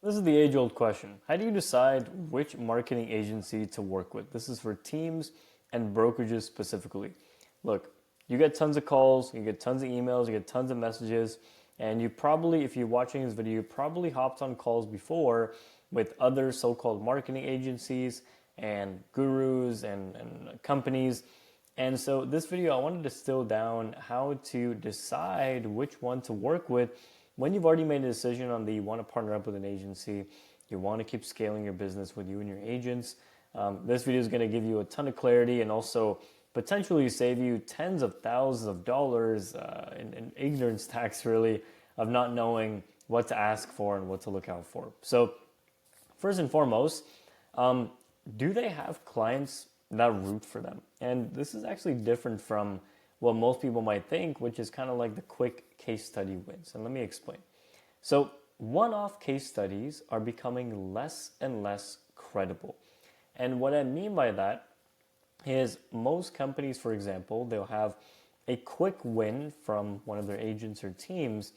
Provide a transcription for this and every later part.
This is the age-old question. How do you decide which marketing agency to work with? This is for teams and brokerages specifically. Look, you get tons of calls, you get tons of emails, you get tons of messages, and you probably, if you're watching this video, you probably hopped on calls before with other so-called marketing agencies and gurus and companies. And so this video, I wanted to distill down how to decide which one to work with when you've already made a decision on that you want to partner up with an agency, you want to keep scaling your business with you and your agents. This video is going to give you a ton of clarity and also potentially save you tens of thousands of dollars in ignorance tax, really, of not knowing what to ask for and what to look out for. So first and foremost, do they have clients that root for them? And this is actually different from what most people might think, which is kind of like the quick case study wins. And let me explain. So one-off case studies are becoming less and less credible. And what I mean by that is most companies, for example, they'll have a quick win from one of their agents or teams,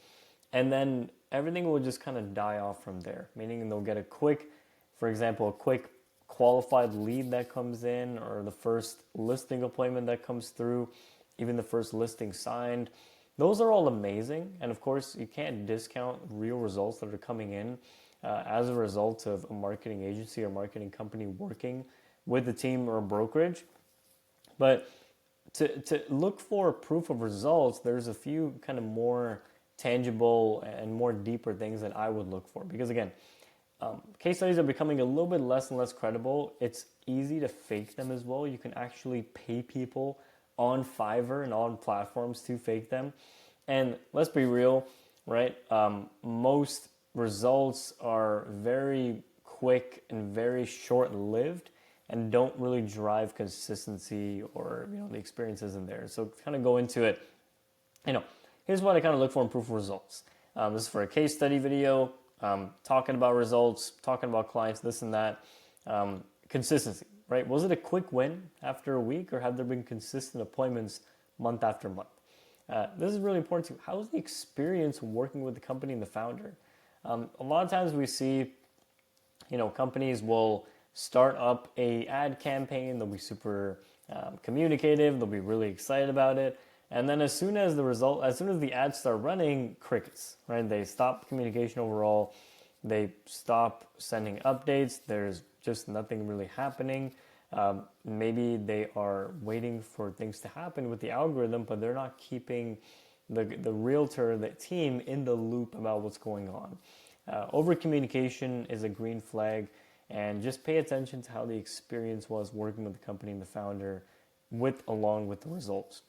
and then everything will just kind of die off from there. Meaning they'll get a quick, for example, a quick qualified lead that comes in, or the first listing appointment that comes through, even the first listing signed. Those are all amazing. And of course, you can't discount real results that are coming in as a result of a marketing agency or marketing company working with a team or a brokerage. But to look for proof of results, there's a few kind of more tangible and more deeper things that I would look for. Because again, case studies are becoming a little bit less and less credible. It's easy to fake them as well. You can actually pay people on Fiverr and on platforms to fake them. And let's be real, right? Most results are very quick and very short-lived and don't really drive consistency, or the experience isn't there. So kind of go into it. Here's what I kind of look for in proof of results. This is for a case study video, talking about results, talking about clients, this and that. Consistency. Right? Was it a quick win after a week, or have there been consistent appointments month after month? This is really important too. How is the experience working with the company and the founder? A lot of times we see, companies will start up a ad campaign. They'll be super communicative. They'll be really excited about it. And then as soon as the ads start running, crickets, right? They stop communication overall. They stop sending updates. There's just nothing really happening. Maybe they are waiting for things to happen with the algorithm, but they're not keeping the realtor, the team, in the loop about what's going on. Over communication is a green flag, and just pay attention to how the experience was working with the company and the founder along with the results.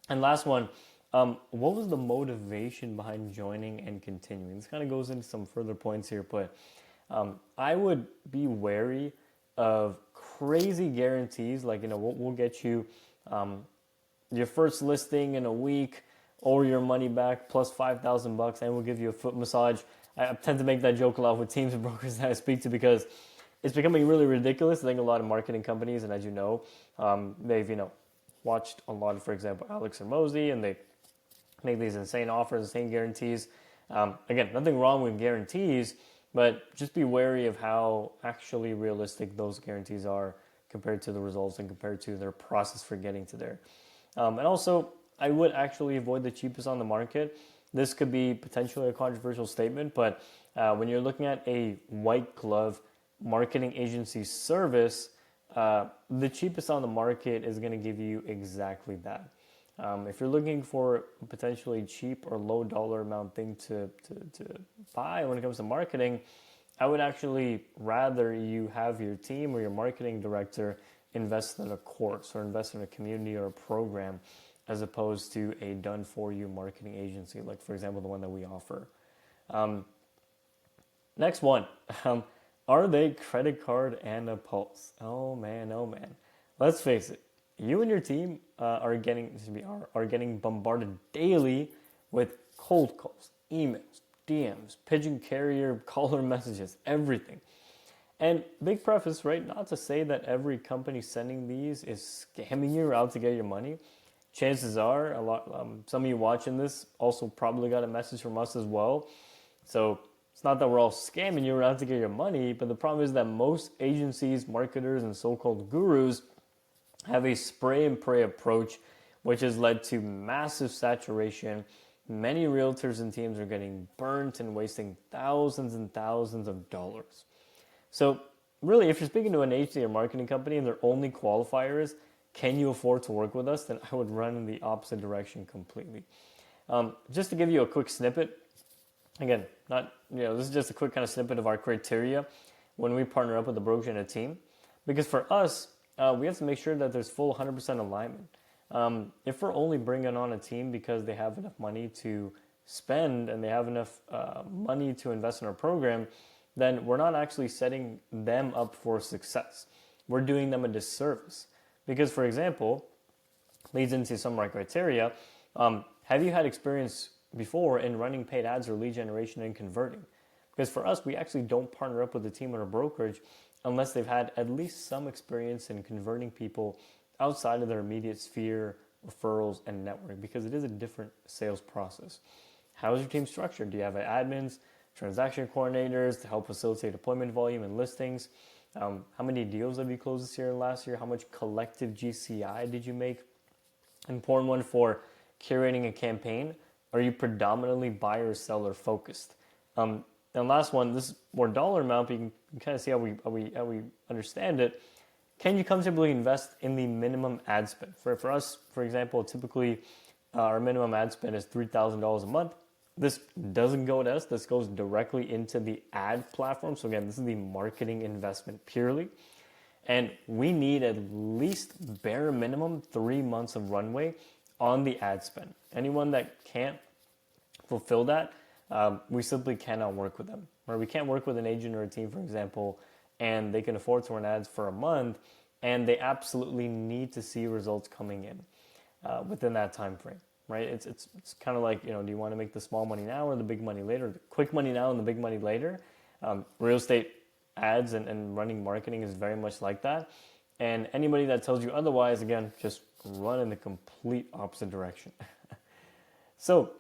And last one, what was the motivation behind joining and continuing? This kind of goes into some further points here, but I would be wary of crazy guarantees like, we'll get you your first listing in a week, or your money back plus $5,000, and we'll give you a foot massage. I tend to make that joke a lot with teams and brokers that I speak to, because it's becoming really ridiculous. I think a lot of marketing companies, and as you know, they've watched a lot of, for example, Alex Hormozi, and they make these insane offers, insane guarantees. Again, nothing wrong with guarantees, but just be wary of how actually realistic those guarantees are compared to the results and compared to their process for getting to there. And also, I would actually avoid the cheapest on the market. This could be potentially a controversial statement, but when you're looking at a white glove marketing agency service, the cheapest on the market is going to give you exactly that. If you're looking for a potentially cheap or low dollar amount thing to buy when it comes to marketing, I would actually rather you have your team or your marketing director invest in a course or invest in a community or a program, as opposed to a done-for-you marketing agency, like, for example, the one that we offer. Next one. Are they credit card and a pulse? Oh man. Let's face it. You and your team are getting bombarded daily with cold calls, emails, DMs, pigeon carrier, caller messages, everything. And big preface, right? Not to say that every company sending these is scamming you or out to get your money. Chances are, some of you watching this also probably got a message from us as well. So It's not that we're all scamming you around to get your money, but the problem is that most agencies, marketers, and so-called gurus have a spray and pray approach, which has led to massive saturation. Many realtors and teams are getting burnt and wasting thousands and thousands of dollars. So really, if you're speaking to an agency or marketing company and their only qualifier is, can you afford to work with us? Then I would run in the opposite direction completely. Just to give you a quick snippet, again, this is just a quick kind of snippet of our criteria when we partner up with a broker and a team. Because for us, we have to make sure that there's full 100% alignment. If we're only bringing on a team because they have enough money to spend and they have enough money to invest in our program, then we're not actually setting them up for success. We're doing them a disservice. Because, for example, leads into some of our criteria. Have you had experience before in running paid ads or lead generation and converting? Because for us, we actually don't partner up with a team or a brokerage unless they've had at least some experience in converting people outside of their immediate sphere, referrals, and network, because it is a different sales process. How is your team structured? Do you have admins, transaction coordinators to help facilitate appointment volume and listings? How many deals have you closed this year and last year? How much collective GCI did you make? Important one for curating a campaign. Are you predominantly buyer or seller focused? And last one, this is more dollar amount, but you can kind of see how we understand it. Can you comfortably invest in the minimum ad spend? For us, for example, typically our minimum ad spend is $3,000 a month. This doesn't go to us. This goes directly into the ad platform. So again, this is the marketing investment purely. And we need at least bare minimum 3 months of runway on the ad spend. Anyone that can't fulfill that, we simply cannot work with them. Or we can't work with an agent or a team, for example, and they can afford to run ads for a month, and they absolutely need to see results coming in within that time frame. Right? It's kind of like, do you want to make the small money now or the big money later? The quick money now and the big money later. Real estate ads and running marketing is very much like that. And anybody that tells you otherwise, again, just run in the complete opposite direction. So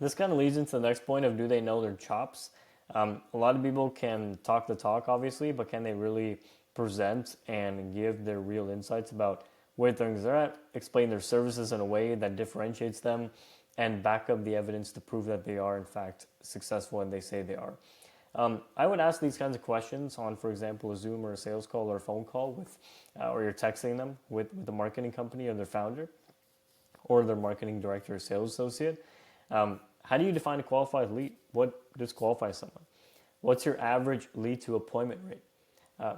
this kind of leads into the next point of, do they know their chops? A lot of people can talk the talk, obviously, but can they really present and give their real insights about where things are at, explain their services in a way that differentiates them, and back up the evidence to prove that they are in fact successful and they say they are. I would ask these kinds of questions on, for example, a Zoom or a sales call or a phone call with, or you're texting them with the marketing company or their founder or their marketing director or sales associate. How do you define a qualified lead? What disqualifies someone? What's your average lead to appointment rate?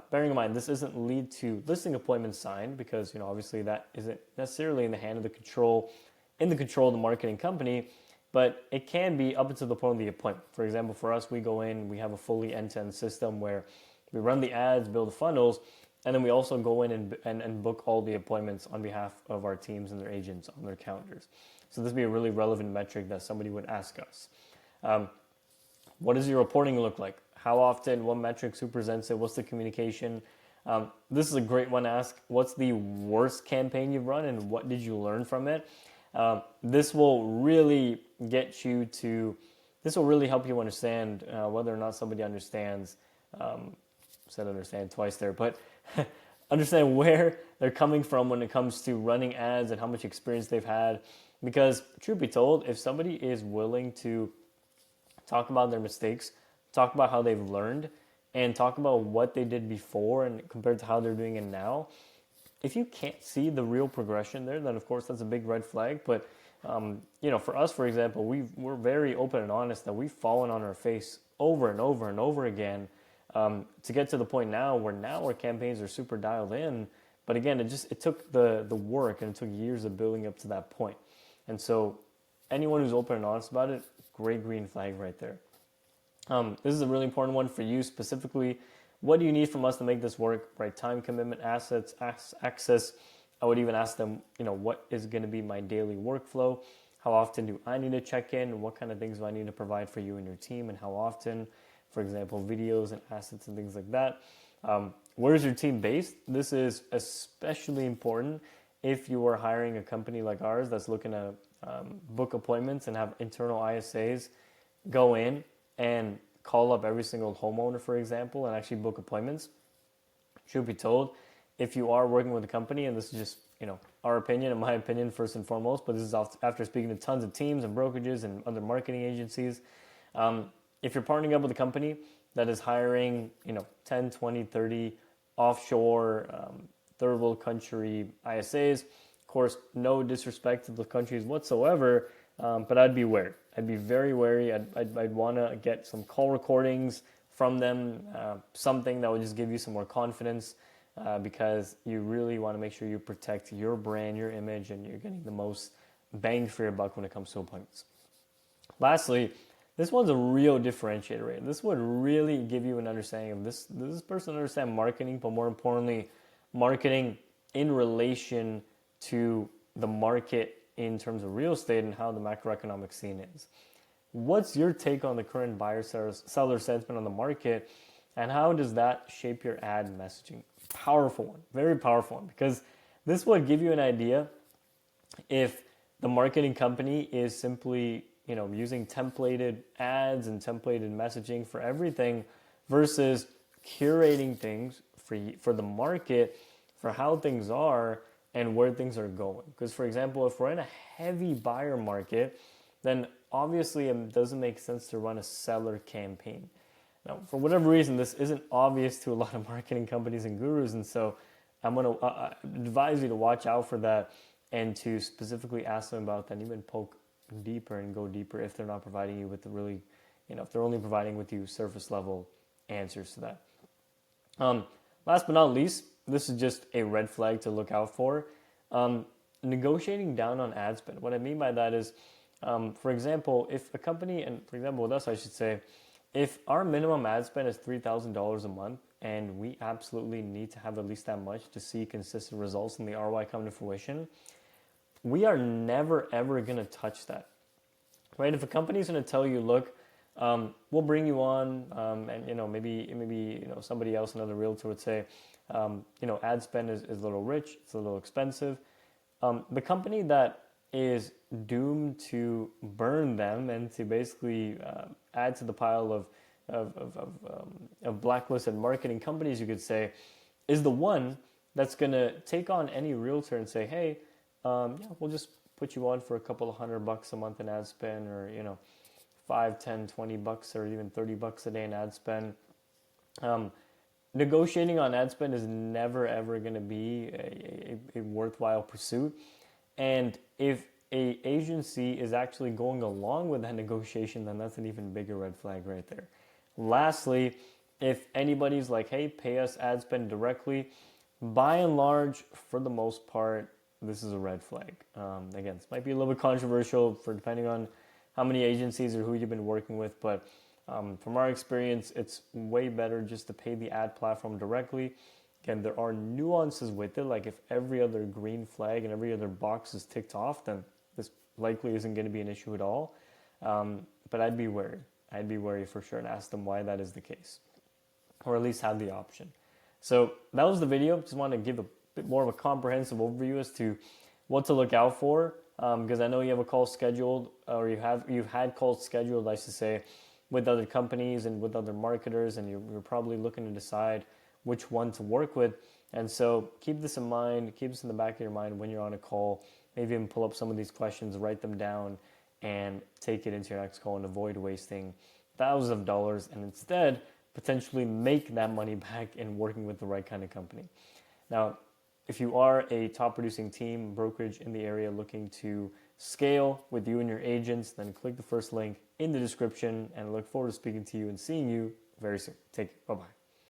Bearing in mind, this isn't lead to listing appointment signed, because obviously that isn't necessarily in the control of the marketing company, but it can be up until the point of the appointment. For example, for us, we go in, we have a fully end-to-end system where we run the ads, build the funnels, and then we also go in and book all the appointments on behalf of our teams and their agents on their calendars. So this would be a really relevant metric that somebody would ask us. What does your reporting look like? How often? What metrics? Who presents it? What's the communication? This is a great one to ask. What's the worst campaign you've run and what did you learn from it? This will really help you understand whether or not somebody understands, said understand twice there, but understand where they're coming from when it comes to running ads and how much experience they've had. Because truth be told, if somebody is willing to talk about their mistakes, talk about how they've learned, and talk about what they did before and compared to how they're doing it now, if you can't see the real progression there, then of course that's a big red flag. But for us, for example, we're very open and honest that we've fallen on our face over and over and over again to get to the point now where our campaigns are super dialed in. But again, it took the work, and it took years of building up to that point. And so anyone who's open and honest about it, great green flag right there. This is a really important one for you specifically. What do you need from us to make this work? Right? Time commitment, assets, access. I would even ask them, what is going to be my daily workflow? How often do I need to check in? What kind of things do I need to provide for you and your team, and how often? For example, videos and assets and things like that. Where is your team based? This is especially important if you are hiring a company like ours that's looking to book appointments and have internal ISAs go in and call up every single homeowner, for example, and actually book appointments. Truth be told, if you are working with a company, and this is just, our opinion and my opinion first and foremost, but this is after speaking to tons of teams and brokerages and other marketing agencies. If you're partnering up with a company that is hiring, 10, 20, 30 offshore, third world country ISAs, of course, no disrespect to the countries whatsoever, but I'd be wary. I'd be very wary. I'd want to get some call recordings from them, something that would just give you some more confidence, because you really want to make sure you protect your brand, your image, and you're getting the most bang for your buck when it comes to appointments. Lastly, this one's a real differentiator, right? This would really give you an understanding of this. This person understands marketing, but more importantly, marketing in relation to the market in terms of real estate and how the macroeconomic scene is. What's your take on the current buyer-seller sentiment on the market, and how does that shape your ad messaging? Powerful one, very powerful one, because this would give you an idea if the marketing company is simply, using templated ads and templated messaging for everything versus curating things for the market, for how things are and where things are going. Because, for example, if we're in a heavy buyer market, then obviously it doesn't make sense to run a seller campaign. Now, for whatever reason, this isn't obvious to a lot of marketing companies and gurus, and so I'm going to advise you to watch out for that and to specifically ask them about that and even poke deeper and go deeper if they're not providing you with the really, if they're only providing with you surface level answers to that. Last but not least, this is just a red flag to look out for. Negotiating down on ad spend. What I mean by that is, for example, if a company, and for example with us, I should say, if our minimum ad spend is $3,000 a month and we absolutely need to have at least that much to see consistent results and the ROI come to fruition, we are never ever going to touch that, right? If a company is going to tell you, look, we'll bring you on, and maybe somebody else, another realtor would say, ad spend is a little rich, it's a little expensive. The company that is doomed to burn them and to basically add to the pile of blacklisted marketing companies, you could say, is the one that's going to take on any realtor and say, hey, we'll just put you on for a couple of $100 a month in ad spend, or $5, $10, $20, or even $30 a day in ad spend. Negotiating on ad spend is never ever going to be a worthwhile pursuit. And if a agency is actually going along with that negotiation, then that's an even bigger red flag right there. Lastly, if anybody's like, hey, pay us ad spend directly, by and large, for the most part, this is a red flag. Again, this might be a little bit controversial for depending on how many agencies or who you've been working with, but from our experience, it's way better just to pay the ad platform directly. Again, there are nuances with it, like if every other green flag and every other box is ticked off, then this likely isn't going to be an issue at all. But I'd be wary. I'd be wary for sure and ask them why that is the case, or at least have the option. So that was the video. Just want to give a bit more of a comprehensive overview as to what to look out for, because I know you have a call scheduled, or you've had calls scheduled, I should say, with other companies and with other marketers, and you're probably looking to decide which one to work with. And so keep this in mind, keep this in the back of your mind when you're on a call. Maybe even pull up some of these questions, write them down, and take it into your next call and avoid wasting thousands of dollars and instead potentially make that money back in working with the right kind of company. Now, if you are a top producing team, brokerage in the area looking to scale with you and your agents, then click the first link in the description, and I look forward to speaking to you and seeing you very soon. Take care. Bye-bye.